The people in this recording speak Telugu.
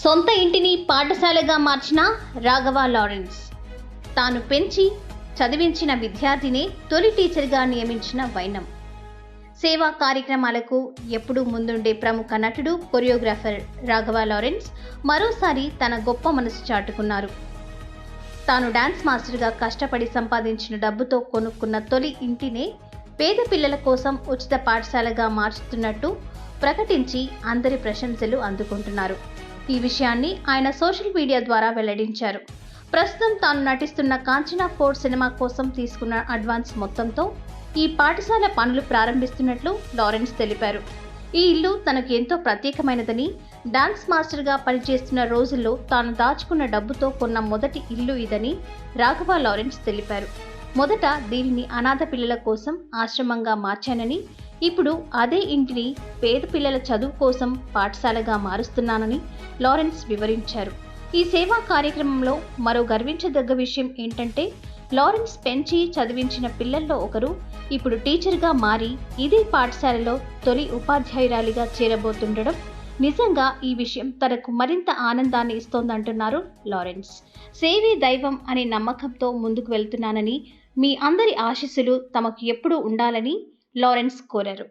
సొంత ఇంటిని పాఠశాలగా మార్చిన రాఘవ లారెన్స్. తాను పెంచి చదివించిన విద్యార్థినే తొలి టీచర్గా నియమించిన వైనం. సేవా కార్యక్రమాలకు ఎప్పుడూ ముందుండే ప్రముఖ నటుడు, కొరియోగ్రాఫర్ రాఘవ లారెన్స్ మరోసారి తన గొప్ప మనసు చాటుకున్నారు. తాను డాన్స్ మాస్టర్గా కష్టపడి సంపాదించిన డబ్బుతో కొనుక్కున్న తొలి ఇంటినే పేద పిల్లల కోసం ఉచిత పాఠశాలగా మార్చుతున్నట్టు ప్రకటించి అందరి ప్రశంసలు అందుకుంటున్నారు. ఈ విషయాన్ని ఆయన సోషల్ మీడియా ద్వారా వెల్లడించారు. ప్రస్తుతం తాను నటిస్తున్న కాంచనా 4 సినిమా కోసం తీసుకున్న అడ్వాన్స్ మొత్తంతో ఈ పాఠశాల పనులు ప్రారంభిస్తున్నట్లు లారెన్స్ తెలిపారు. ఈ ఇల్లు తనకు ఎంతో ప్రత్యేకమైనదని, డాన్స్ మాస్టర్గా పనిచేస్తున్న రోజుల్లో తాను దాచుకున్న డబ్బుతో కొన్న మొదటి ఇల్లు ఇదని రాఘవ లారెన్స్ తెలిపారు. మొదట దీనిని అనాథ పిల్లల కోసం ఆశ్రమంగా మార్చానని, ఇప్పుడు అదే ఇంటిని పేద పిల్లల చదువు కోసం పాఠశాలగా మారుస్తున్నానని లారెన్స్ వివరించారు. ఈ సేవా కార్యక్రమంలో మరో గర్వించదగ్గ విషయం ఏంటంటే, లారెన్స్ పెంచి చదివించిన పిల్లల్లో ఒకరు ఇప్పుడు టీచర్గా మారి ఇదే పాఠశాలలో తొలి ఉపాధ్యాయురాలిగా చేరబోతుండడం నిజంగా ఈ విషయం తనకు మరింత ఆనందాన్ని ఇస్తోందంటున్నారు లారెన్స్. సేవే దైవం అనే నమ్మకంతో ముందుకు వెళ్తున్నానని, మీ అందరి ఆశీస్సులు తమకు ఎప్పుడూ ఉండాలని లారెన్స్ కోరారు.